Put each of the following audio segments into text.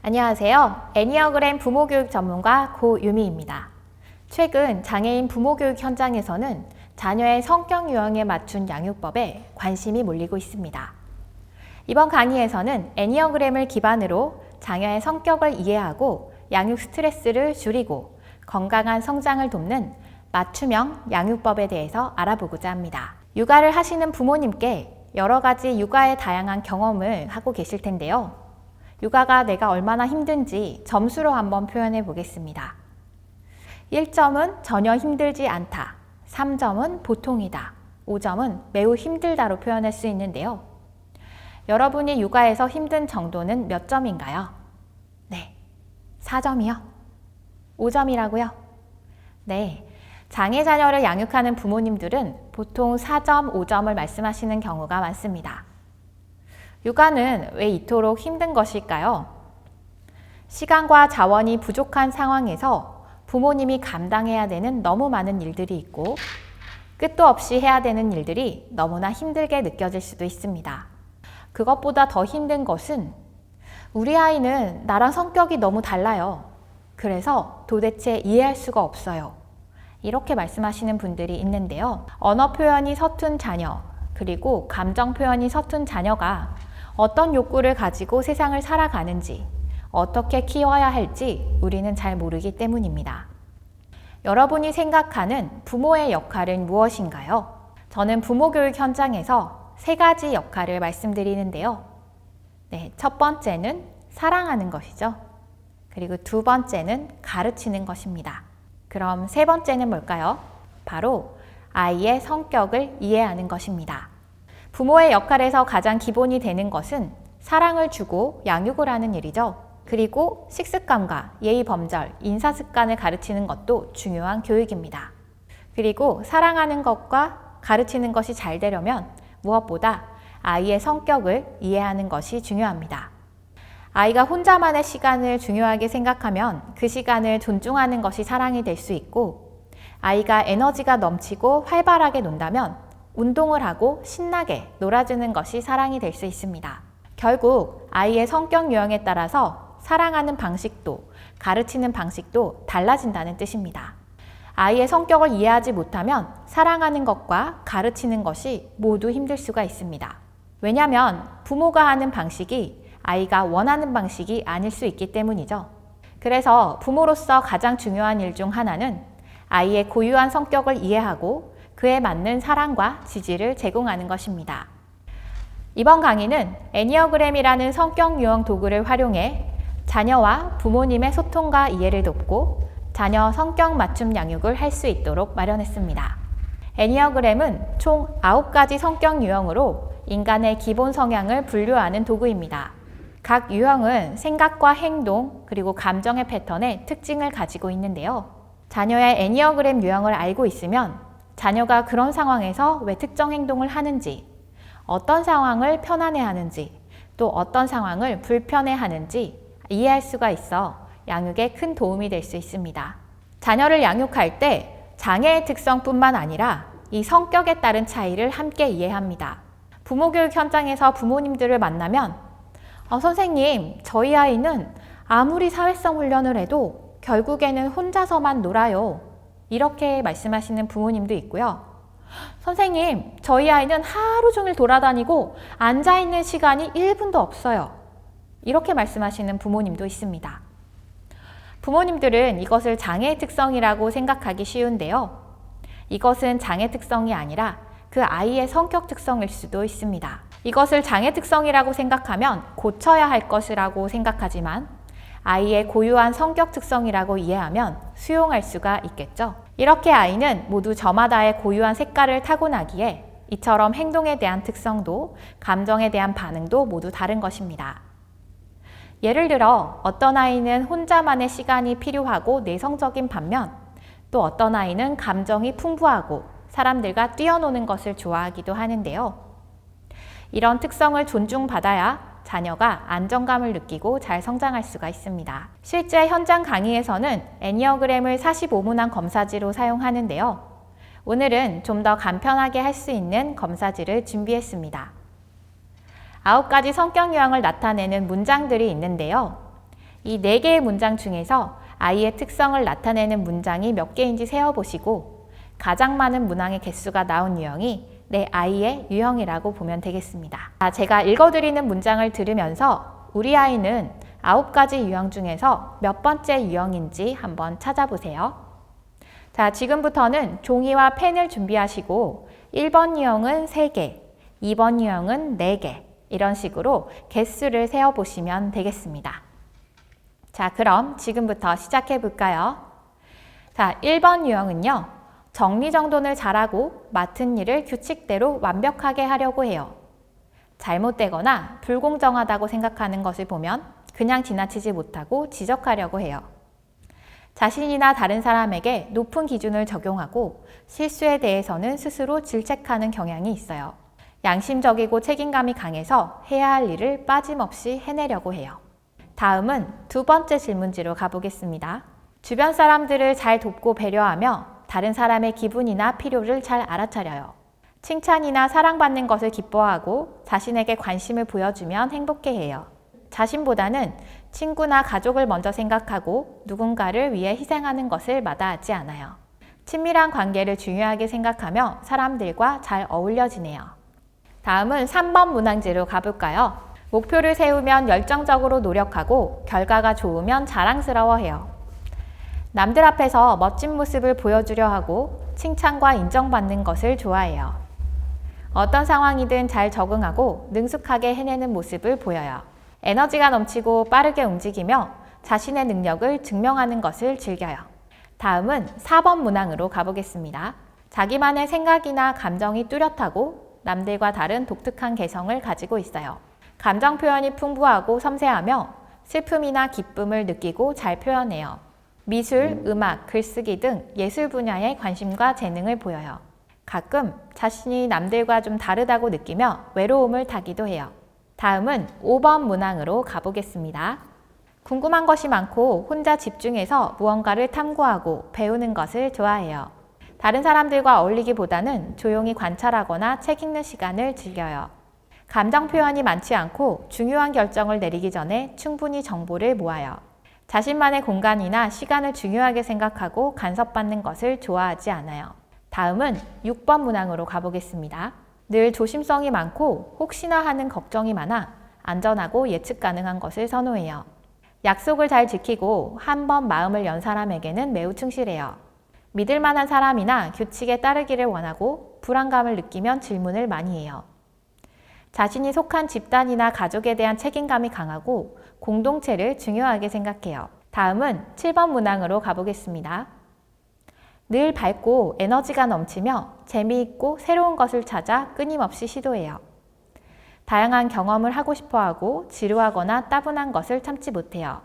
안녕하세요. 애니어그램 부모교육 전문가 고유미입니다. 최근 장애인 부모교육 현장에서는 자녀의 성격 유형에 맞춘 양육법에 관심이 몰리고 있습니다. 이번 강의에서는 애니어그램을 기반으로 자녀의 성격을 이해하고 양육 스트레스를 줄이고 건강한 성장을 돕는 맞춤형 양육법에 대해서 알아보고자 합니다. 육아를 하시는 부모님께 여러 가지 육아의 다양한 경험을 하고 계실 텐데요. 육아가 내가 얼마나 힘든지 점수로 한번 표현해 보겠습니다. 1점은 전혀 힘들지 않다, 3점은 보통이다, 5점은 매우 힘들다로 표현할 수 있는데요. 여러분이 육아에서 힘든 정도는 몇 점인가요? 네, 4점이요? 5점이라고요? 네, 장애 자녀를 양육하는 부모님들은 보통 4점, 5점을 말씀하시는 경우가 많습니다. 육아는 왜 이토록 힘든 것일까요? 시간과 자원이 부족한 상황에서 부모님이 감당해야 되는 너무 많은 일들이 있고 끝도 없이 해야 되는 일들이 너무나 힘들게 느껴질 수도 있습니다. 그것보다 더 힘든 것은 우리 아이는 나랑 성격이 너무 달라요. 그래서 도대체 이해할 수가 없어요. 이렇게 말씀하시는 분들이 있는데요. 언어 표현이 서툰 자녀, 그리고 감정 표현이 서툰 자녀가 어떤 욕구를 가지고 세상을 살아가는지, 어떻게 키워야 할지 우리는 잘 모르기 때문입니다. 여러분이 생각하는 부모의 역할은 무엇인가요? 저는 부모교육 현장에서 3가지 역할을 말씀드리는데요. 네, 첫 번째는 사랑하는 것이죠. 그리고 2번째는 가르치는 것입니다. 그럼 3번째는 뭘까요? 바로 아이의 성격을 이해하는 것입니다. 부모의 역할에서 가장 기본이 되는 것은 사랑을 주고 양육을 하는 일이죠. 그리고 식습관과 예의 범절, 인사 습관을 가르치는 것도 중요한 교육입니다. 그리고 사랑하는 것과 가르치는 것이 잘 되려면 무엇보다 아이의 성격을 이해하는 것이 중요합니다. 아이가 혼자만의 시간을 중요하게 생각하면 그 시간을 존중하는 것이 사랑이 될 수 있고, 아이가 에너지가 넘치고 활발하게 논다면 운동을 하고 신나게 놀아주는 것이 사랑이 될 수 있습니다. 결국 아이의 성격 유형에 따라서 사랑하는 방식도 가르치는 방식도 달라진다는 뜻입니다. 아이의 성격을 이해하지 못하면 사랑하는 것과 가르치는 것이 모두 힘들 수가 있습니다. 왜냐하면 부모가 하는 방식이 아이가 원하는 방식이 아닐 수 있기 때문이죠. 그래서 부모로서 가장 중요한 일 중 하나는 아이의 고유한 성격을 이해하고 그에 맞는 사랑과 지지를 제공하는 것입니다. 이번 강의는 애니어그램이라는 성격 유형 도구를 활용해 자녀와 부모님의 소통과 이해를 돕고 자녀 성격 맞춤 양육을 할 수 있도록 마련했습니다. 애니어그램은 총 9가지 성격 유형으로 인간의 기본 성향을 분류하는 도구입니다. 각 유형은 생각과 행동 그리고 감정의 패턴에 특징을 가지고 있는데요. 자녀의 애니어그램 유형을 알고 있으면 자녀가 그런 상황에서 왜 특정 행동을 하는지, 어떤 상황을 편안해하는지, 또 어떤 상황을 불편해하는지 이해할 수가 있어 양육에 큰 도움이 될 수 있습니다. 자녀를 양육할 때 장애의 특성뿐만 아니라 이 성격에 따른 차이를 함께 이해합니다. 부모교육 현장에서 부모님들을 만나면 선생님, 저희 아이는 아무리 사회성 훈련을 해도 결국에는 혼자서만 놀아요. 이렇게 말씀하시는 부모님도 있고요. 선생님, 저희 아이는 하루 종일 돌아다니고 앉아있는 시간이 1분도 없어요. 이렇게 말씀하시는 부모님도 있습니다. 부모님들은 이것을 장애의 특성이라고 생각하기 쉬운데요. 이것은 장애 특성이 아니라 그 아이의 성격 특성일 수도 있습니다. 이것을 장애 특성이라고 생각하면 고쳐야 할 것이라고 생각하지만 아이의 고유한 성격 특성이라고 이해하면 수용할 수가 있겠죠. 이렇게 아이는 모두 저마다의 고유한 색깔을 타고나기에 이처럼 행동에 대한 특성도 감정에 대한 반응도 모두 다른 것입니다. 예를 들어 어떤 아이는 혼자만의 시간이 필요하고 내성적인 반면 또 어떤 아이는 감정이 풍부하고 사람들과 뛰어노는 것을 좋아하기도 하는데요. 이런 특성을 존중받아야 자녀가 안정감을 느끼고 잘 성장할 수가 있습니다. 실제 현장 강의에서는 애니어그램을 45문항 검사지로 사용하는데요. 오늘은 좀 더 간편하게 할 수 있는 검사지를 준비했습니다. 9가지 성격 유형을 나타내는 문장들이 있는데요. 이 4개의 문장 중에서 아이의 특성을 나타내는 문장이 몇 개인지 세어보시고 가장 많은 문항의 개수가 나온 유형이 내 아이의 유형이라고 보면 되겠습니다. 제가 읽어드리는 문장을 들으면서 우리 아이는 9가지 유형 중에서 몇 번째 유형인지 한번 찾아보세요. 자, 지금부터는 종이와 펜을 준비하시고 1번 유형은 3개, 2번 유형은 4개 이런 식으로 개수를 세어보시면 되겠습니다. 자, 그럼 지금부터 시작해 볼까요? 자, 1번 유형은요. 정리정돈을 잘하고 맡은 일을 규칙대로 완벽하게 하려고 해요. 잘못되거나 불공정하다고 생각하는 것을 보면 그냥 지나치지 못하고 지적하려고 해요. 자신이나 다른 사람에게 높은 기준을 적용하고 실수에 대해서는 스스로 질책하는 경향이 있어요. 양심적이고 책임감이 강해서 해야 할 일을 빠짐없이 해내려고 해요. 다음은 2번째 질문지로 가보겠습니다. 주변 사람들을 잘 돕고 배려하며 다른 사람의 기분이나 필요를 잘 알아차려요. 칭찬이나 사랑받는 것을 기뻐하고 자신에게 관심을 보여주면 행복해해요. 자신보다는 친구나 가족을 먼저 생각하고 누군가를 위해 희생하는 것을 마다하지 않아요. 친밀한 관계를 중요하게 생각하며 사람들과 잘 어울려 지내요. 다음은 3번 문항지로 가볼까요? 목표를 세우면 열정적으로 노력하고 결과가 좋으면 자랑스러워해요. 남들 앞에서 멋진 모습을 보여주려 하고 칭찬과 인정받는 것을 좋아해요. 어떤 상황이든 잘 적응하고 능숙하게 해내는 모습을 보여요. 에너지가 넘치고 빠르게 움직이며 자신의 능력을 증명하는 것을 즐겨요. 다음은 4번 문항으로 가보겠습니다. 자기만의 생각이나 감정이 뚜렷하고 남들과 다른 독특한 개성을 가지고 있어요. 감정 표현이 풍부하고 섬세하며 슬픔이나 기쁨을 느끼고 잘 표현해요. 미술, 음악, 글쓰기 등 예술 분야에 관심과 재능을 보여요. 가끔 자신이 남들과 좀 다르다고 느끼며 외로움을 타기도 해요. 다음은 5번 문항으로 가보겠습니다. 궁금한 것이 많고 혼자 집중해서 무언가를 탐구하고 배우는 것을 좋아해요. 다른 사람들과 어울리기보다는 조용히 관찰하거나 책 읽는 시간을 즐겨요. 감정 표현이 많지 않고 중요한 결정을 내리기 전에 충분히 정보를 모아요. 자신만의 공간이나 시간을 중요하게 생각하고 간섭받는 것을 좋아하지 않아요. 다음은 6번 문항으로 가보겠습니다. 늘 조심성이 많고 혹시나 하는 걱정이 많아 안전하고 예측 가능한 것을 선호해요. 약속을 잘 지키고 한 번 마음을 연 사람에게는 매우 충실해요. 믿을 만한 사람이나 규칙에 따르기를 원하고 불안감을 느끼면 질문을 많이 해요. 자신이 속한 집단이나 가족에 대한 책임감이 강하고 공동체를 중요하게 생각해요. 다음은 7번 문항으로 가보겠습니다. 늘 밝고 에너지가 넘치며 재미있고 새로운 것을 찾아 끊임없이 시도해요. 다양한 경험을 하고 싶어하고 지루하거나 따분한 것을 참지 못해요.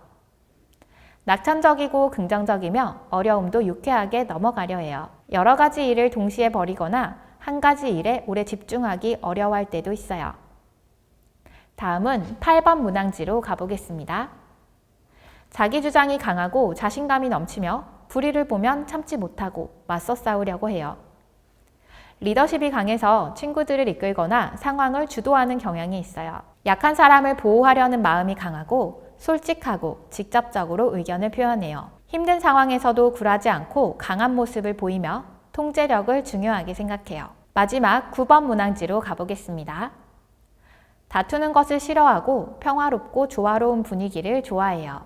낙천적이고 긍정적이며 어려움도 유쾌하게 넘어가려 해요. 여러 가지 일을 동시에 벌이거나 한 가지 일에 오래 집중하기 어려워할 때도 있어요. 다음은 8번 문항지로 가보겠습니다. 자기 주장이 강하고 자신감이 넘치며 불의를 보면 참지 못하고 맞서 싸우려고 해요. 리더십이 강해서 친구들을 이끌거나 상황을 주도하는 경향이 있어요. 약한 사람을 보호하려는 마음이 강하고 솔직하고 직접적으로 의견을 표현해요. 힘든 상황에서도 굴하지 않고 강한 모습을 보이며 통제력을 중요하게 생각해요. 마지막 9번 문항지로 가보겠습니다. 다투는 것을 싫어하고 평화롭고 조화로운 분위기를 좋아해요.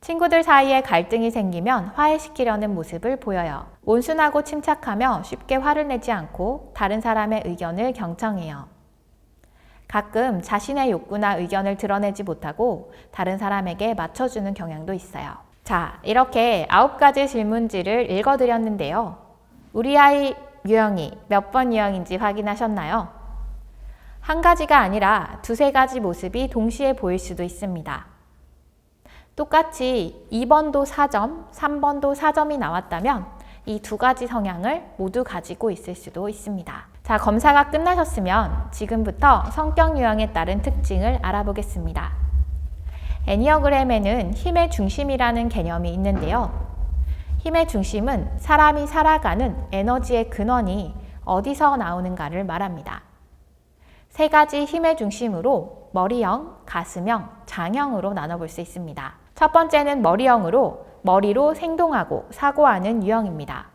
친구들 사이에 갈등이 생기면 화해시키려는 모습을 보여요. 온순하고 침착하며 쉽게 화를 내지 않고 다른 사람의 의견을 경청해요. 가끔 자신의 욕구나 의견을 드러내지 못하고 다른 사람에게 맞춰주는 경향도 있어요. 자, 이렇게 9가지 질문지를 읽어드렸는데요. 우리 아이 유형이 몇 번 유형인지 확인하셨나요? 한 가지가 아니라 2-3가지 모습이 동시에 보일 수도 있습니다. 똑같이 2번도 4점, 3번도 4점이 나왔다면 이 2가지 성향을 모두 가지고 있을 수도 있습니다. 자, 검사가 끝나셨으면 지금부터 성격 유형에 따른 특징을 알아보겠습니다. 애니어그램에는 힘의 중심이라는 개념이 있는데요. 힘의 중심은 사람이 살아가는 에너지의 근원이 어디서 나오는가를 말합니다. 3가지 힘의 중심으로 머리형, 가슴형, 장형으로 나눠볼 수 있습니다. 첫 번째는 머리형으로 머리로 생동하고 사고하는 유형입니다.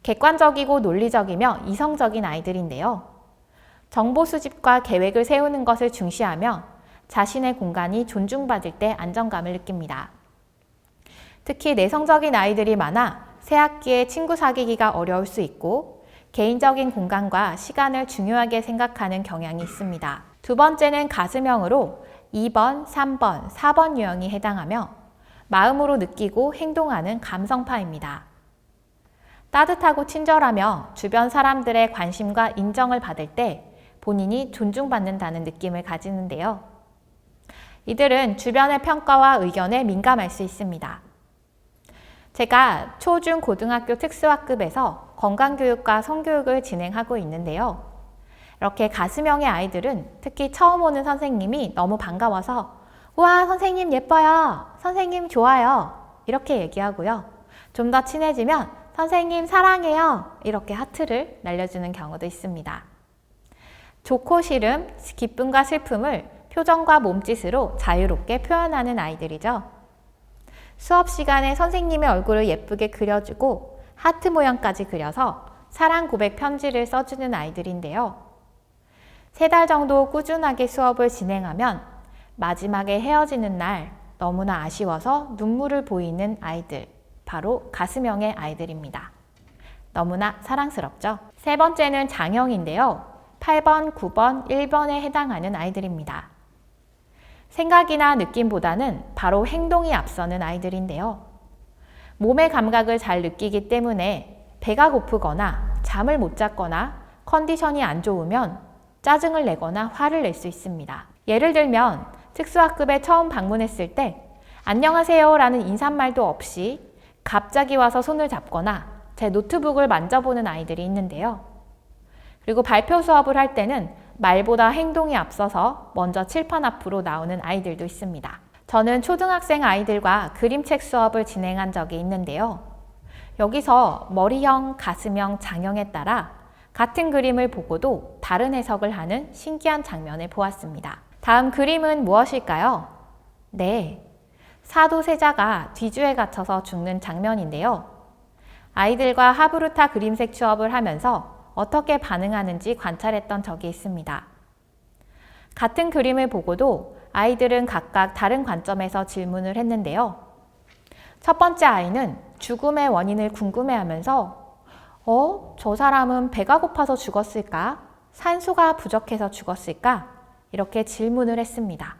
객관적이고 논리적이며 이성적인 아이들인데요. 정보 수집과 계획을 세우는 것을 중시하며 자신의 공간이 존중받을 때 안정감을 느낍니다. 특히 내성적인 아이들이 많아 새학기에 친구 사귀기가 어려울 수 있고 개인적인 공간과 시간을 중요하게 생각하는 경향이 있습니다. 두 번째는 가슴형으로 2번, 3번, 4번 유형이 해당하며 마음으로 느끼고 행동하는 감성파입니다. 따뜻하고 친절하며 주변 사람들의 관심과 인정을 받을 때 본인이 존중받는다는 느낌을 가지는데요. 이들은 주변의 평가와 의견에 민감할 수 있습니다. 제가 초, 중, 고등학교 특수학급에서 건강교육과 성교육을 진행하고 있는데요. 이렇게 가슴형의 아이들은 특히 처음 오는 선생님이 너무 반가워서 우와, 선생님 예뻐요. 선생님 좋아요. 이렇게 얘기하고요. 좀 더 친해지면 선생님 사랑해요. 이렇게 하트를 날려주는 경우도 있습니다. 좋고 싫음, 기쁨과 슬픔을 표정과 몸짓으로 자유롭게 표현하는 아이들이죠. 수업 시간에 선생님의 얼굴을 예쁘게 그려주고 하트 모양까지 그려서 사랑 고백 편지를 써주는 아이들인데요. 3달 정도 꾸준하게 수업을 진행하면 마지막에 헤어지는 날 너무나 아쉬워서 눈물을 보이는 아이들, 바로 가슴형의 아이들입니다. 너무나 사랑스럽죠? 세 번째는 장형인데요. 8번, 9번, 1번에 해당하는 아이들입니다. 생각이나 느낌보다는 바로 행동이 앞서는 아이들인데요. 몸의 감각을 잘 느끼기 때문에 배가 고프거나 잠을 못 잤거나 컨디션이 안 좋으면 짜증을 내거나 화를 낼 수 있습니다. 예를 들면 특수학급에 처음 방문했을 때 안녕하세요 라는 인사말도 없이 갑자기 와서 손을 잡거나 제 노트북을 만져보는 아이들이 있는데요. 그리고 발표 수업을 할 때는 말보다 행동이 앞서서 먼저 칠판 앞으로 나오는 아이들도 있습니다. 저는 초등학생 아이들과 그림책 수업을 진행한 적이 있는데요. 여기서 머리형, 가슴형, 장형에 따라 같은 그림을 보고도 다른 해석을 하는 신기한 장면을 보았습니다. 다음 그림은 무엇일까요? 네, 사도세자가 뒤주에 갇혀서 죽는 장면인데요. 아이들과 하브루타 그림색 수업을 하면서 어떻게 반응하는지 관찰했던 적이 있습니다. 같은 그림을 보고도 아이들은 각각 다른 관점에서 질문을 했는데요. 첫 번째 아이는 죽음의 원인을 궁금해하면서 저 사람은 배가 고파서 죽었을까? 산소가 부족해서 죽었을까? 이렇게 질문을 했습니다.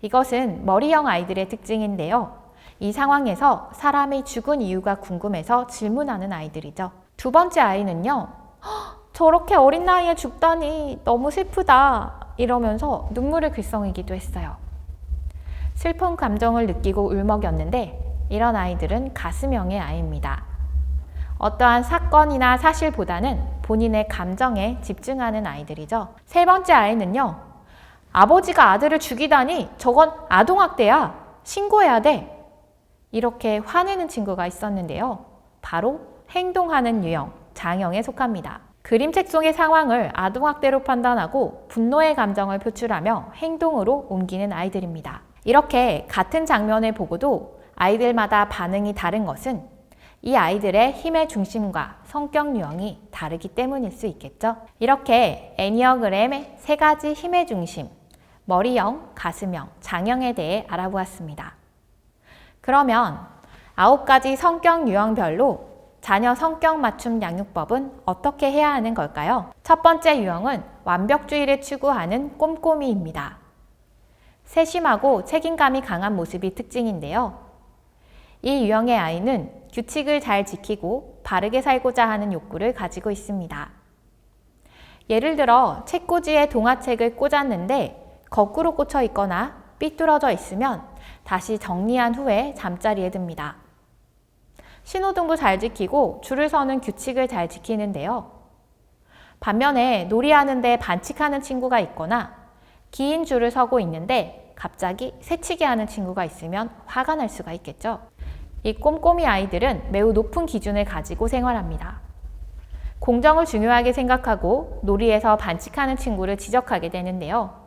이것은 머리형 아이들의 특징인데요. 이 상황에서 사람이 죽은 이유가 궁금해서 질문하는 아이들이죠. 두 번째 아이는요. 저렇게 어린 나이에 죽다니 너무 슬프다 이러면서 눈물을 글썽이기도 했어요. 슬픈 감정을 느끼고 울먹였는데 이런 아이들은 가슴형의 아이입니다. 어떠한 사건이나 사실보다는 본인의 감정에 집중하는 아이들이죠. 세 번째 아이는요. 아버지가 아들을 죽이다니 저건 아동학대야. 신고해야 돼. 이렇게 화내는 친구가 있었는데요. 바로 행동하는 유형, 장형에 속합니다. 그림책 속의 상황을 아동학대로 판단하고 분노의 감정을 표출하며 행동으로 옮기는 아이들입니다. 이렇게 같은 장면을 보고도 아이들마다 반응이 다른 것은 이 아이들의 힘의 중심과 성격 유형이 다르기 때문일 수 있겠죠. 이렇게 애니어그램의 3가지 힘의 중심, 머리형, 가슴형, 장형에 대해 알아보았습니다. 그러면 9가지 성격 유형별로 자녀 성격 맞춤 양육법은 어떻게 해야 하는 걸까요? 첫 번째 유형은 완벽주의를 추구하는 꼼꼼이입니다. 세심하고 책임감이 강한 모습이 특징인데요. 이 유형의 아이는 규칙을 잘 지키고 바르게 살고자 하는 욕구를 가지고 있습니다. 예를 들어 책꽂이에 동화책을 꽂았는데 거꾸로 꽂혀 있거나 삐뚤어져 있으면 다시 정리한 후에 잠자리에 듭니다. 신호등도 잘 지키고 줄을 서는 규칙을 잘 지키는데요. 반면에 놀이하는데 반칙하는 친구가 있거나 긴 줄을 서고 있는데 갑자기 새치기 하는 친구가 있으면 화가 날 수가 있겠죠. 이 꼼꼼이 아이들은 매우 높은 기준을 가지고 생활합니다. 공정을 중요하게 생각하고 놀이에서 반칙하는 친구를 지적하게 되는데요.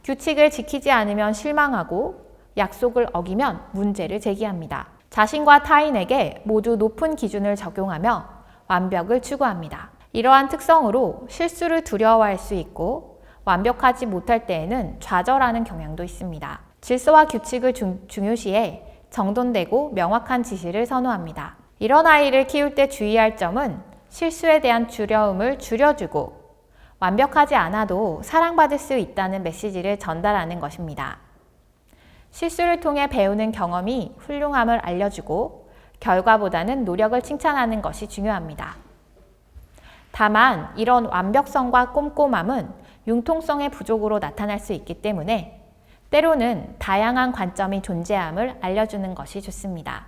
규칙을 지키지 않으면 실망하고 약속을 어기면 문제를 제기합니다. 자신과 타인에게 모두 높은 기준을 적용하며 완벽을 추구합니다. 이러한 특성으로 실수를 두려워할 수 있고 완벽하지 못할 때에는 좌절하는 경향도 있습니다. 질서와 규칙을 중요시해 정돈되고 명확한 지시를 선호합니다. 이런 아이를 키울 때 주의할 점은 실수에 대한 두려움을 줄여주고 완벽하지 않아도 사랑받을 수 있다는 메시지를 전달하는 것입니다. 실수를 통해 배우는 경험이 훌륭함을 알려주고 결과보다는 노력을 칭찬하는 것이 중요합니다. 다만 이런 완벽성과 꼼꼼함은 융통성의 부족으로 나타날 수 있기 때문에 때로는 다양한 관점이 존재함을 알려주는 것이 좋습니다.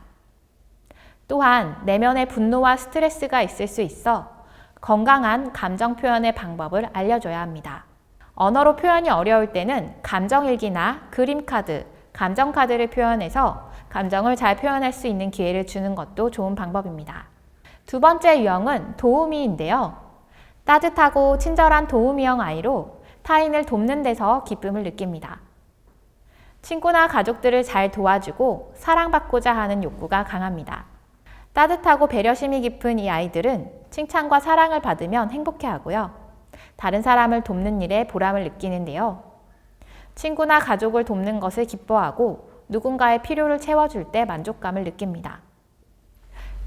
또한 내면의 분노와 스트레스가 있을 수 있어 건강한 감정 표현의 방법을 알려줘야 합니다. 언어로 표현이 어려울 때는 감정일기나 그림카드, 감정카드를 표현해서 감정을 잘 표현할 수 있는 기회를 주는 것도 좋은 방법입니다. 두 번째 유형은 도우미인데요. 따뜻하고 친절한 도우미형 아이로 타인을 돕는 데서 기쁨을 느낍니다. 친구나 가족들을 잘 도와주고 사랑받고자 하는 욕구가 강합니다. 따뜻하고 배려심이 깊은 이 아이들은 칭찬과 사랑을 받으면 행복해하고요. 다른 사람을 돕는 일에 보람을 느끼는데요. 친구나 가족을 돕는 것을 기뻐하고 누군가의 필요를 채워줄 때 만족감을 느낍니다.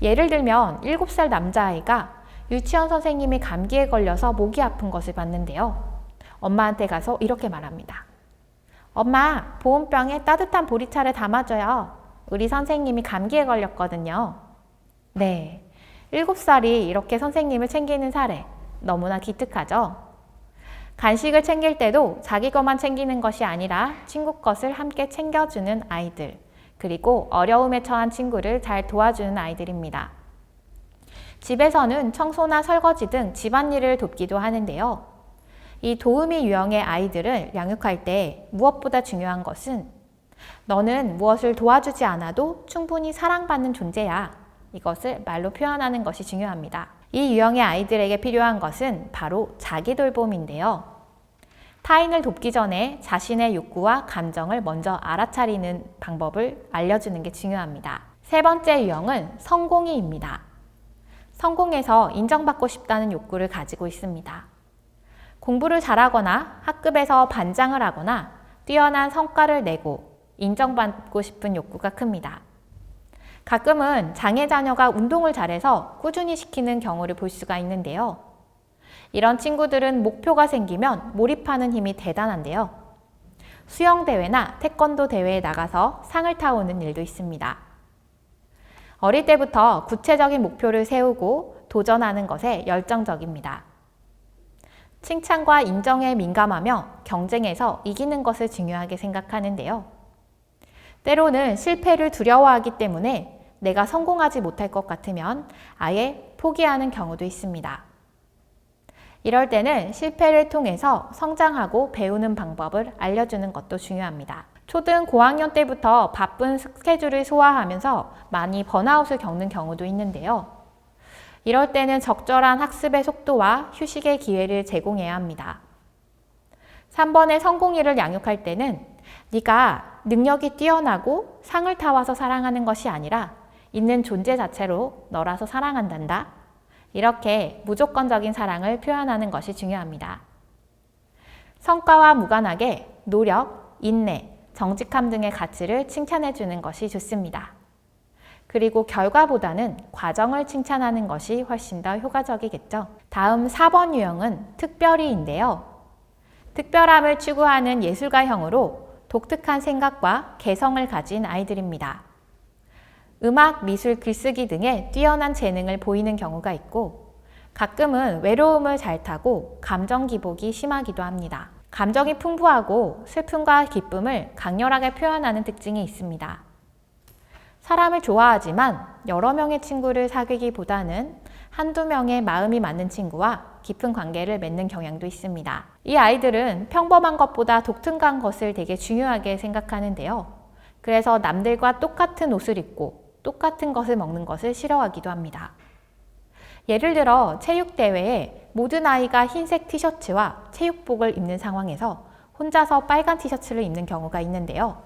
예를 들면 7살 남자아이가 유치원 선생님이 감기에 걸려서 목이 아픈 것을 봤는데요. 엄마한테 가서 이렇게 말합니다. 엄마, 보온병에 따뜻한 보리차를 담아줘요. 우리 선생님이 감기에 걸렸거든요. 네, 7살이 이렇게 선생님을 챙기는 사례, 너무나 기특하죠? 간식을 챙길 때도 자기 것만 챙기는 것이 아니라 친구 것을 함께 챙겨주는 아이들, 그리고 어려움에 처한 친구를 잘 도와주는 아이들입니다. 집에서는 청소나 설거지 등 집안일을 돕기도 하는데요. 이 도우미 유형의 아이들을 양육할 때 무엇보다 중요한 것은 너는 무엇을 도와주지 않아도 충분히 사랑받는 존재야. 이것을 말로 표현하는 것이 중요합니다. 이 유형의 아이들에게 필요한 것은 바로 자기 돌봄인데요. 타인을 돕기 전에 자신의 욕구와 감정을 먼저 알아차리는 방법을 알려주는 게 중요합니다. 세 번째 유형은 성공이입니다. 성공해서 인정받고 싶다는 욕구를 가지고 있습니다. 공부를 잘하거나 학급에서 반장을 하거나 뛰어난 성과를 내고 인정받고 싶은 욕구가 큽니다. 가끔은 장애 자녀가 운동을 잘해서 꾸준히 시키는 경우를 볼 수가 있는데요. 이런 친구들은 목표가 생기면 몰입하는 힘이 대단한데요. 수영대회나 태권도 대회에 나가서 상을 타오는 일도 있습니다. 어릴 때부터 구체적인 목표를 세우고 도전하는 것에 열정적입니다. 칭찬과 인정에 민감하며 경쟁에서 이기는 것을 중요하게 생각하는데요. 때로는 실패를 두려워하기 때문에 내가 성공하지 못할 것 같으면 아예 포기하는 경우도 있습니다. 이럴 때는 실패를 통해서 성장하고 배우는 방법을 알려주는 것도 중요합니다. 초등 고학년 때부터 바쁜 스케줄을 소화하면서 많이 번아웃을 겪는 경우도 있는데요. 이럴 때는 적절한 학습의 속도와 휴식의 기회를 제공해야 합니다. 3번의 성공이를 양육할 때는 네가 능력이 뛰어나고 상을 타와서 사랑하는 것이 아니라 있는 존재 자체로 너라서 사랑한단다. 이렇게 무조건적인 사랑을 표현하는 것이 중요합니다. 성과와 무관하게 노력, 인내, 정직함 등의 가치를 칭찬해 주는 것이 좋습니다. 그리고 결과보다는 과정을 칭찬하는 것이 훨씬 더 효과적이겠죠. 다음 4번 유형은 특별히인데요. 특별함을 추구하는 예술가형으로 독특한 생각과 개성을 가진 아이들입니다. 음악, 미술, 글쓰기 등에 뛰어난 재능을 보이는 경우가 있고 가끔은 외로움을 잘 타고 감정 기복이 심하기도 합니다. 감정이 풍부하고 슬픔과 기쁨을 강렬하게 표현하는 특징이 있습니다. 사람을 좋아하지만 여러 명의 친구를 사귀기보다는 한두 명의 마음이 맞는 친구와 깊은 관계를 맺는 경향도 있습니다. 이 아이들은 평범한 것보다 독특한 것을 되게 중요하게 생각하는데요. 그래서 남들과 똑같은 옷을 입고 똑같은 것을 먹는 것을 싫어하기도 합니다. 예를 들어 체육대회에 모든 아이가 흰색 티셔츠와 체육복을 입는 상황에서 혼자서 빨간 티셔츠를 입는 경우가 있는데요.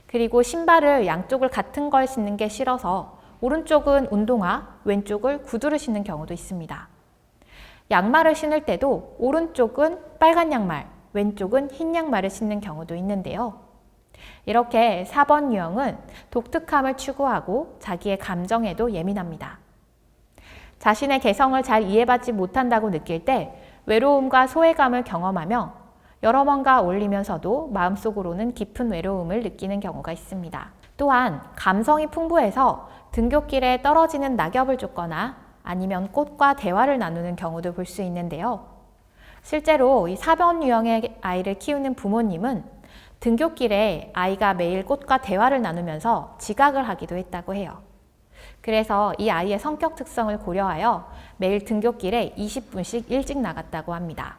그리고 신발을 양쪽을 같은 걸 신는 게 싫어서 오른쪽은 운동화, 왼쪽을 구두를 신는 경우도 있습니다. 양말을 신을 때도 오른쪽은 빨간 양말, 왼쪽은 흰 양말을 신는 경우도 있는데요. 이렇게 4번 유형은 독특함을 추구하고 자기의 감정에도 예민합니다. 자신의 개성을 잘 이해받지 못한다고 느낄 때 외로움과 소외감을 경험하며 여러 번가 어울리면서도 마음속으로는 깊은 외로움을 느끼는 경우가 있습니다. 또한 감성이 풍부해서 등굣길에 떨어지는 낙엽을 쫓거나 아니면 꽃과 대화를 나누는 경우도 볼 수 있는데요. 실제로 이 4번 유형의 아이를 키우는 부모님은 등굣길에 아이가 매일 꽃과 대화를 나누면서 지각을 하기도 했다고 해요. 그래서 이 아이의 성격 특성을 고려하여 매일 등굣길에 20분씩 일찍 나갔다고 합니다.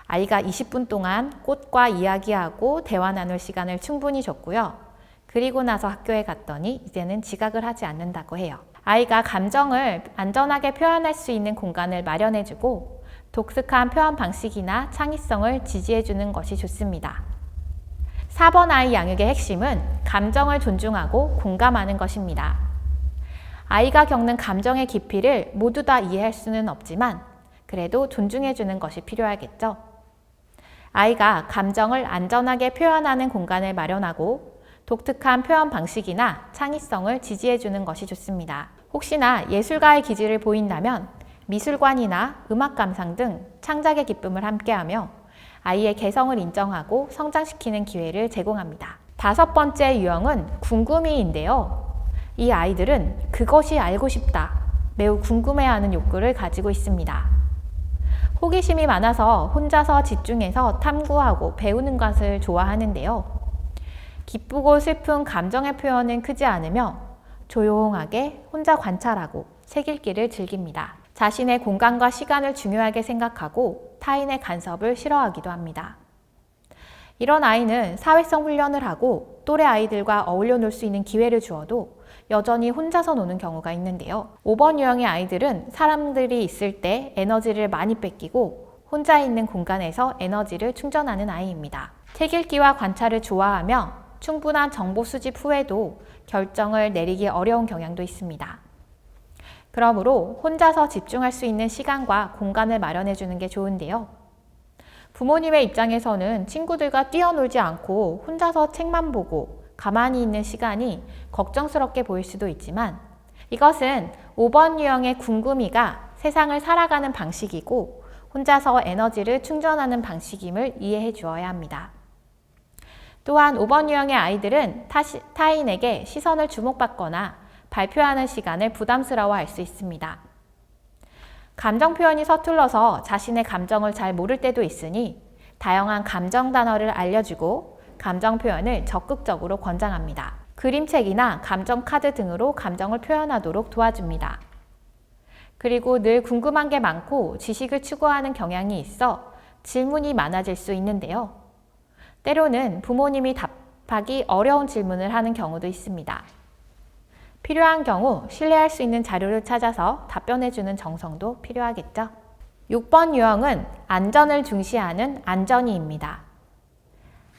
아이가 20분 동안 꽃과 이야기하고 대화 나눌 시간을 충분히 줬고요. 그리고 나서 학교에 갔더니 이제는 지각을 하지 않는다고 해요. 아이가 감정을 안전하게 표현할 수 있는 공간을 마련해주고 독특한 표현 방식이나 창의성을 지지해주는 것이 좋습니다. 4번 아이 양육의 핵심은 감정을 존중하고 공감하는 것입니다. 아이가 겪는 감정의 깊이를 모두 다 이해할 수는 없지만 그래도 존중해주는 것이 필요하겠죠. 아이가 감정을 안전하게 표현하는 공간을 마련하고 독특한 표현 방식이나 창의성을 지지해주는 것이 좋습니다. 혹시나 예술가의 기질을 보인다면 미술관이나 음악 감상 등 창작의 기쁨을 함께하며 아이의 개성을 인정하고 성장시키는 기회를 제공합니다. 5번째 유형은 궁금이인데요. 이 아이들은 그것이 알고 싶다, 매우 궁금해하는 욕구를 가지고 있습니다. 호기심이 많아서 혼자서 집중해서 탐구하고 배우는 것을 좋아하는데요. 기쁘고 슬픈 감정의 표현은 크지 않으며 조용하게 혼자 관찰하고 책 읽기를 즐깁니다. 자신의 공간과 시간을 중요하게 생각하고 타인의 간섭을 싫어하기도 합니다. 이런 아이는 사회성 훈련을 하고 또래 아이들과 어울려 놀 수 있는 기회를 주어도 여전히 혼자서 노는 경우가 있는데요. 5번 유형의 아이들은 사람들이 있을 때 에너지를 많이 뺏기고 혼자 있는 공간에서 에너지를 충전하는 아이입니다. 책 읽기와 관찰을 좋아하며 충분한 정보 수집 후에도 결정을 내리기 어려운 경향도 있습니다. 그러므로 혼자서 집중할 수 있는 시간과 공간을 마련해 주는 게 좋은데요. 부모님의 입장에서는 친구들과 뛰어놀지 않고 혼자서 책만 보고 가만히 있는 시간이 걱정스럽게 보일 수도 있지만 이것은 5번 유형의 궁금이가 세상을 살아가는 방식이고 혼자서 에너지를 충전하는 방식임을 이해해 주어야 합니다. 또한 5번 유형의 아이들은 타인에게 시선을 주목받거나 발표하는 시간을 부담스러워할 수 있습니다. 감정 표현이 서툴러서 자신의 감정을 잘 모를 때도 있으니 다양한 감정 단어를 알려주고 감정 표현을 적극적으로 권장합니다. 그림책이나 감정 카드 등으로 감정을 표현하도록 도와줍니다. 그리고 늘 궁금한 게 많고 지식을 추구하는 경향이 있어 질문이 많아질 수 있는데요. 때로는 부모님이 답하기 어려운 질문을 하는 경우도 있습니다. 필요한 경우 신뢰할 수 있는 자료를 찾아서 답변해주는 정성도 필요하겠죠. 6번 유형은 안전을 중시하는 안전이입니다.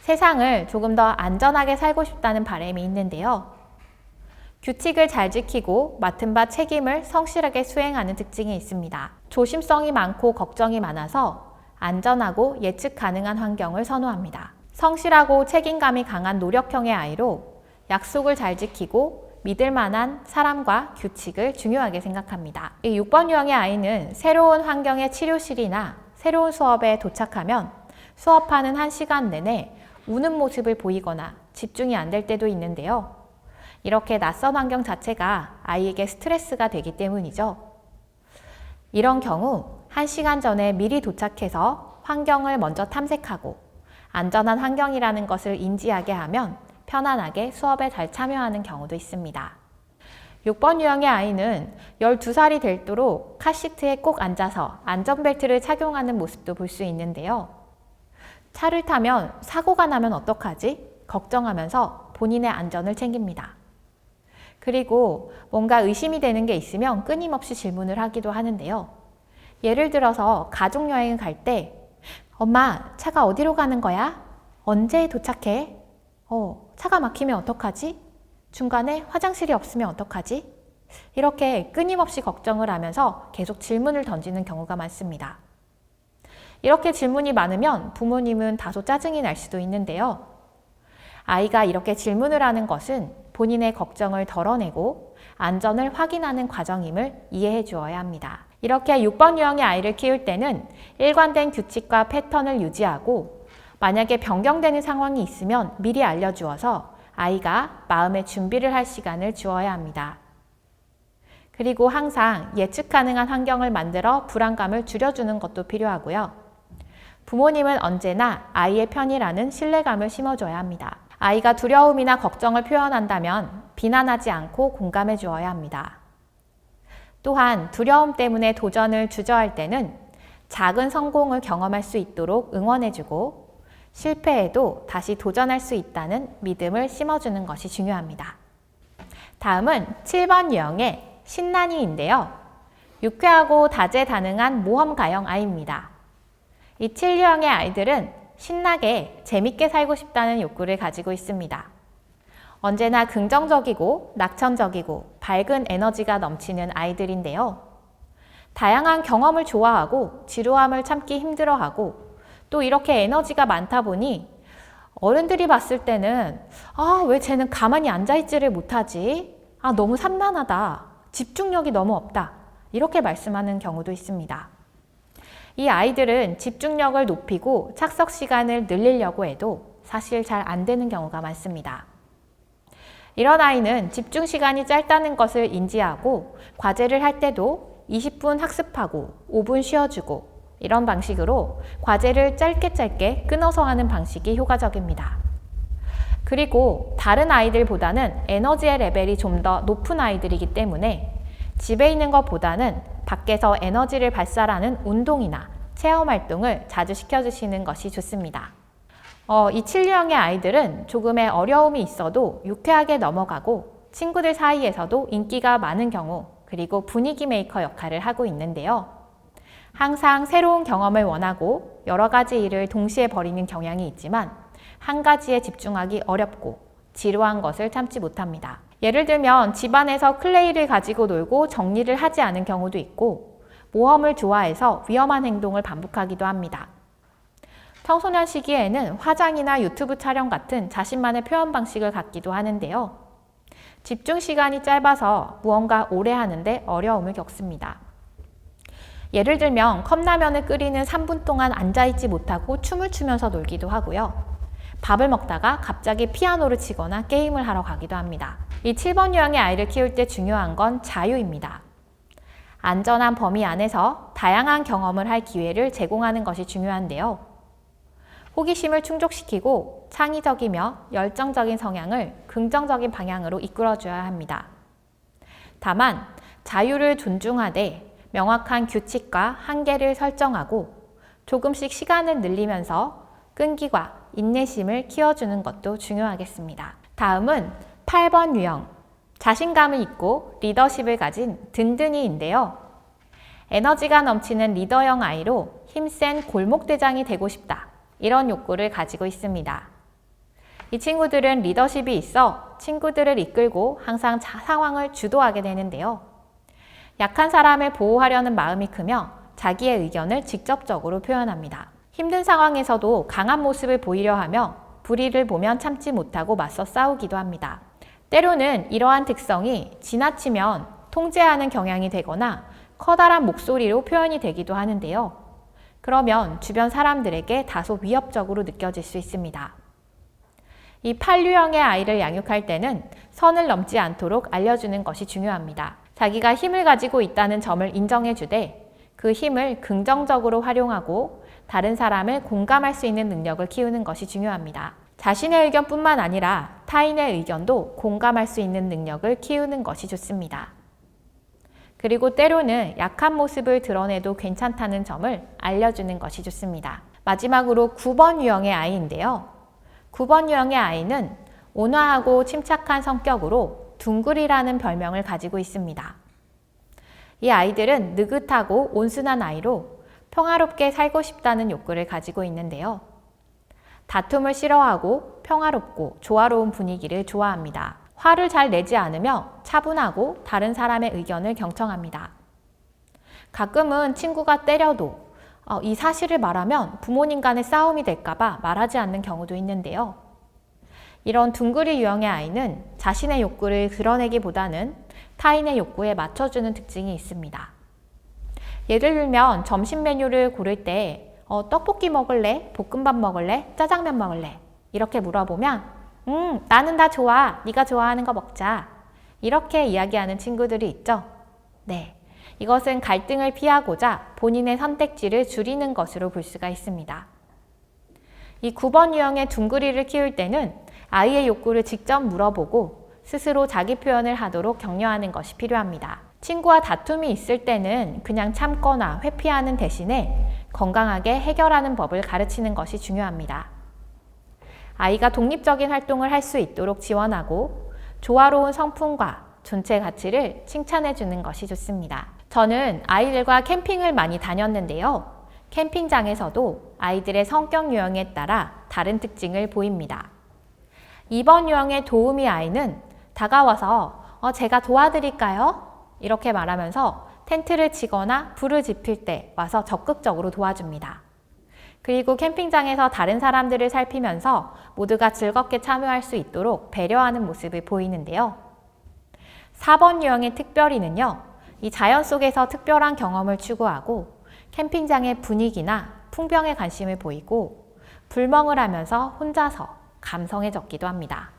세상을 조금 더 안전하게 살고 싶다는 바람이 있는데요. 규칙을 잘 지키고 맡은 바 책임을 성실하게 수행하는 특징이 있습니다. 조심성이 많고 걱정이 많아서 안전하고 예측 가능한 환경을 선호합니다. 성실하고 책임감이 강한 노력형의 아이로 약속을 잘 지키고 믿을 만한 사람과 규칙을 중요하게 생각합니다. 이 6번 유형의 아이는 새로운 환경의 치료실이나 새로운 수업에 도착하면 수업하는 1시간 내내 우는 모습을 보이거나 집중이 안 될 때도 있는데요. 이렇게 낯선 환경 자체가 아이에게 스트레스가 되기 때문이죠. 이런 경우 1시간 전에 미리 도착해서 환경을 먼저 탐색하고 안전한 환경이라는 것을 인지하게 하면 편안하게 수업에 잘 참여하는 경우도 있습니다. 6번 유형의 아이는 12살이 되도록 카시트에 꼭 앉아서 안전벨트를 착용하는 모습도 볼 수 있는데요. 차를 타면 사고가 나면 어떡하지? 걱정하면서 본인의 안전을 챙깁니다. 그리고 뭔가 의심이 되는 게 있으면 끊임없이 질문을 하기도 하는데요. 예를 들어서 가족여행을 갈 때 엄마, 차가 어디로 가는 거야? 언제 도착해? 차가 막히면 어떡하지? 중간에 화장실이 없으면 어떡하지? 이렇게 끊임없이 걱정을 하면서 계속 질문을 던지는 경우가 많습니다. 이렇게 질문이 많으면 부모님은 다소 짜증이 날 수도 있는데요. 아이가 이렇게 질문을 하는 것은 본인의 걱정을 덜어내고 안전을 확인하는 과정임을 이해해 주어야 합니다. 이렇게 6번 유형의 아이를 키울 때는 일관된 규칙과 패턴을 유지하고 만약에 변경되는 상황이 있으면 미리 알려주어서 아이가 마음의 준비를 할 시간을 주어야 합니다. 그리고 항상 예측 가능한 환경을 만들어 불안감을 줄여주는 것도 필요하고요. 부모님은 언제나 아이의 편이라는 신뢰감을 심어줘야 합니다. 아이가 두려움이나 걱정을 표현한다면 비난하지 않고 공감해 주어야 합니다. 또한 두려움 때문에 도전을 주저할 때는 작은 성공을 경험할 수 있도록 응원해주고 실패해도 다시 도전할 수 있다는 믿음을 심어주는 것이 중요합니다. 다음은 7번 유형의 신난이인데요. 유쾌하고 다재다능한 모험가형 아이입니다. 이 7유형의 아이들은 신나게 재밌게 살고 싶다는 욕구를 가지고 있습니다. 언제나 긍정적이고 낙천적이고 밝은 에너지가 넘치는 아이들인데요. 다양한 경험을 좋아하고 지루함을 참기 힘들어하고 또 이렇게 에너지가 많다 보니 어른들이 봤을 때는 왜 쟤는 가만히 앉아있지를 못하지? 너무 산만하다. 집중력이 너무 없다. 이렇게 말씀하는 경우도 있습니다. 이 아이들은 집중력을 높이고 착석 시간을 늘리려고 해도 사실 잘 안 되는 경우가 많습니다. 이런 아이는 집중 시간이 짧다는 것을 인지하고 과제를 할 때도 20분 학습하고 5분 쉬어주고 이런 방식으로 과제를 짧게 끊어서 하는 방식이 효과적입니다. 그리고 다른 아이들보다는 에너지의 레벨이 좀 더 높은 아이들이기 때문에 집에 있는 것보다는 밖에서 에너지를 발산하는 운동이나 체험 활동을 자주 시켜주시는 것이 좋습니다. 이 7유형의 아이들은 조금의 어려움이 있어도 유쾌하게 넘어가고 친구들 사이에서도 인기가 많은 경우 그리고 분위기 메이커 역할을 하고 있는데요. 항상 새로운 경험을 원하고 여러 가지 일을 동시에 벌이는 경향이 있지만 한 가지에 집중하기 어렵고 지루한 것을 참지 못합니다. 예를 들면 집안에서 클레이를 가지고 놀고 정리를 하지 않은 경우도 있고 모험을 좋아해서 위험한 행동을 반복하기도 합니다. 청소년 시기에는 화장이나 유튜브 촬영 같은 자신만의 표현 방식을 갖기도 하는데요. 집중 시간이 짧아서 무언가 오래 하는데 어려움을 겪습니다. 예를 들면 컵라면을 끓이는 3분 동안 앉아있지 못하고 춤을 추면서 놀기도 하고요. 밥을 먹다가 갑자기 피아노를 치거나 게임을 하러 가기도 합니다. 이 7번 유형의 아이를 키울 때 중요한 건 자유입니다. 안전한 범위 안에서 다양한 경험을 할 기회를 제공하는 것이 중요한데요. 호기심을 충족시키고 창의적이며 열정적인 성향을 긍정적인 방향으로 이끌어줘야 합니다. 다만 자유를 존중하되 명확한 규칙과 한계를 설정하고 조금씩 시간을 늘리면서 끈기와 인내심을 키워주는 것도 중요하겠습니다. 다음은 8번 유형, 자신감을 있고 리더십을 가진 든든이인데요. 에너지가 넘치는 리더형 아이로 힘센 골목대장이 되고 싶다. 이런 욕구를 가지고 있습니다. 이 친구들은 리더십이 있어 친구들을 이끌고 항상 상황을 주도하게 되는데요. 약한 사람을 보호하려는 마음이 크며 자기의 의견을 직접적으로 표현합니다. 힘든 상황에서도 강한 모습을 보이려 하며 불의를 보면 참지 못하고 맞서 싸우기도 합니다. 때로는 이러한 특성이 지나치면 통제하는 경향이 되거나 커다란 목소리로 표현이 되기도 하는데요. 그러면 주변 사람들에게 다소 위협적으로 느껴질 수 있습니다. 이 8유형의 아이를 양육할 때는 선을 넘지 않도록 알려주는 것이 중요합니다. 자기가 힘을 가지고 있다는 점을 인정해주되 그 힘을 긍정적으로 활용하고 다른 사람을 공감할 수 있는 능력을 키우는 것이 중요합니다. 자신의 의견뿐만 아니라 타인의 의견도 공감할 수 있는 능력을 키우는 것이 좋습니다. 그리고 때로는 약한 모습을 드러내도 괜찮다는 점을 알려주는 것이 좋습니다. 마지막으로 9번 유형의 아이인데요. 9번 유형의 아이는 온화하고 침착한 성격으로 둥글이라는 별명을 가지고 있습니다. 이 아이들은 느긋하고 온순한 아이로 평화롭게 살고 싶다는 욕구를 가지고 있는데요. 다툼을 싫어하고 평화롭고 조화로운 분위기를 좋아합니다. 화를 잘 내지 않으며 차분하고 다른 사람의 의견을 경청합니다. 가끔은 친구가 때려도 이 사실을 말하면 부모님 간의 싸움이 될까봐 말하지 않는 경우도 있는데요. 이런 둥그리 유형의 아이는 자신의 욕구를 드러내기보다는 타인의 욕구에 맞춰주는 특징이 있습니다. 예를 들면 점심 메뉴를 고를 때 떡볶이 먹을래? 볶음밥 먹을래? 짜장면 먹을래? 이렇게 물어보면 나는 다 좋아. 네가 좋아하는 거 먹자. 이렇게 이야기하는 친구들이 있죠. 네, 이것은 갈등을 피하고자 본인의 선택지를 줄이는 것으로 볼 수가 있습니다. 이 9번 유형의 둥그리를 키울 때는 아이의 욕구를 직접 물어보고 스스로 자기 표현을 하도록 격려하는 것이 필요합니다. 친구와 다툼이 있을 때는 그냥 참거나 회피하는 대신에 건강하게 해결하는 법을 가르치는 것이 중요합니다. 아이가 독립적인 활동을 할 수 있도록 지원하고 조화로운 성품과 존재 가치를 칭찬해 주는 것이 좋습니다. 저는 아이들과 캠핑을 많이 다녔는데요. 캠핑장에서도 아이들의 성격 유형에 따라 다른 특징을 보입니다. 2번 유형의 도우미 아이는 다가와서 제가 도와드릴까요? 이렇게 말하면서 텐트를 치거나 불을 지필 때 와서 적극적으로 도와줍니다. 그리고 캠핑장에서 다른 사람들을 살피면서 모두가 즐겁게 참여할 수 있도록 배려하는 모습을 보이는데요. 4번 유형의 특별히는요, 이 자연 속에서 특별한 경험을 추구하고 캠핑장의 분위기나 풍경에 관심을 보이고 불멍을 하면서 혼자서 감성에 젖기도 합니다.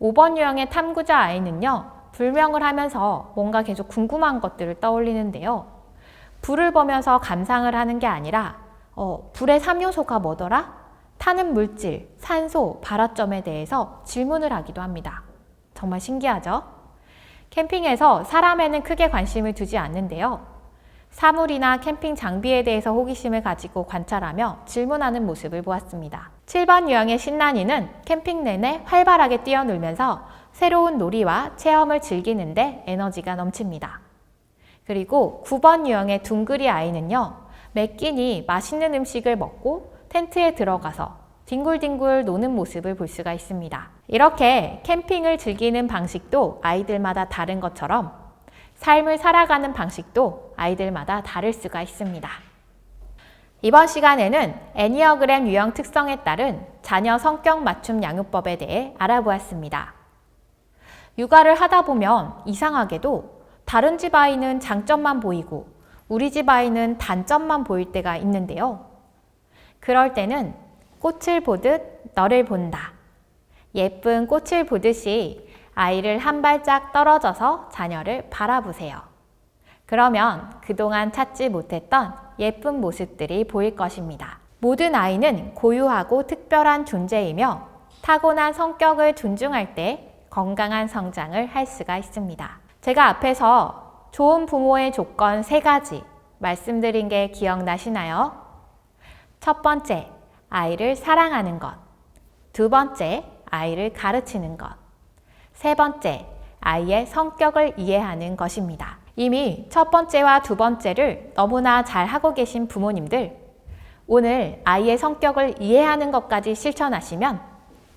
5번 유형의 탐구자 아이는요, 불명을 하면서 뭔가 계속 궁금한 것들을 떠올리는데요. 불을 보면서 감상을 하는 게 아니라 불의 3요소가 뭐더라? 타는 물질, 산소, 발화점에 대해서 질문을 하기도 합니다. 정말 신기하죠? 캠핑에서 사람에는 크게 관심을 두지 않는데요. 사물이나 캠핑 장비에 대해서 호기심을 가지고 관찰하며 질문하는 모습을 보았습니다. 7번 유형의 신난이는 캠핑 내내 활발하게 뛰어놀면서 새로운 놀이와 체험을 즐기는데 에너지가 넘칩니다. 그리고 9번 유형의 둥그리 아이는요, 매 끼니 맛있는 음식을 먹고 텐트에 들어가서 뒹굴뒹굴 노는 모습을 볼 수가 있습니다. 이렇게 캠핑을 즐기는 방식도 아이들마다 다른 것처럼 삶을 살아가는 방식도 아이들마다 다를 수가 있습니다. 이번 시간에는 애니어그램 유형 특성에 따른 자녀 성격 맞춤 양육법에 대해 알아보았습니다. 육아를 하다 보면 이상하게도 다른 집 아이는 장점만 보이고 우리 집 아이는 단점만 보일 때가 있는데요. 그럴 때는 꽃을 보듯 너를 본다. 예쁜 꽃을 보듯이 아이를 한 발짝 떨어져서 자녀를 바라보세요. 그러면 그동안 찾지 못했던 예쁜 모습들이 보일 것입니다. 모든 아이는 고유하고 특별한 존재이며 타고난 성격을 존중할 때 건강한 성장을 할 수가 있습니다. 제가 앞에서 좋은 부모의 조건 3가지 말씀드린 게 기억나시나요? 첫 번째, 아이를 사랑하는 것. 두 번째, 아이를 가르치는 것. 세 번째, 아이의 성격을 이해하는 것입니다. 이미 첫 번째와 두 번째를 너무나 잘 하고 계신 부모님들, 오늘 아이의 성격을 이해하는 것까지 실천하시면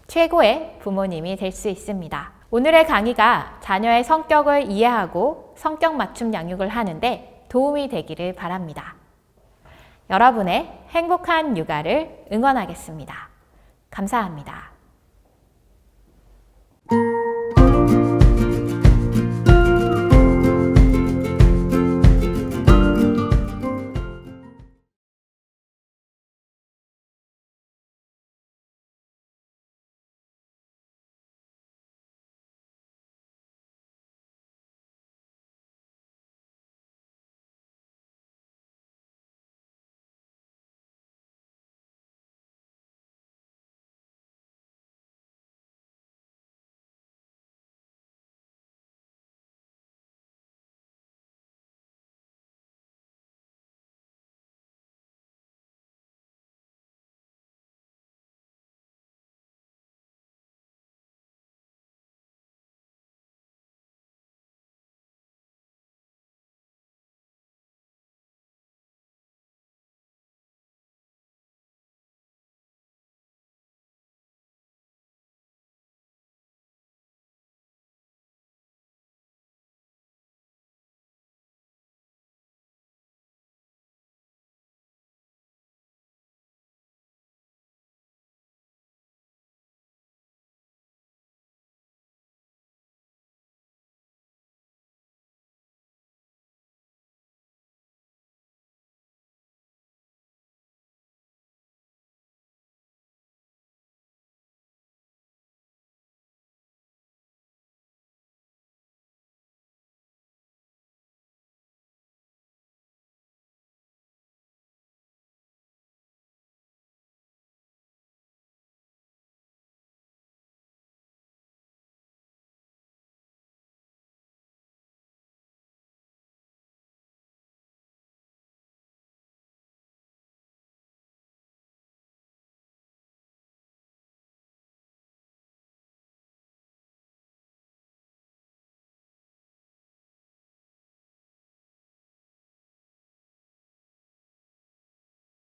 최고의 부모님이 될 수 있습니다. 오늘의 강의가 자녀의 성격을 이해하고 성격 맞춤 양육을 하는데 도움이 되기를 바랍니다. 여러분의 행복한 육아를 응원하겠습니다. 감사합니다.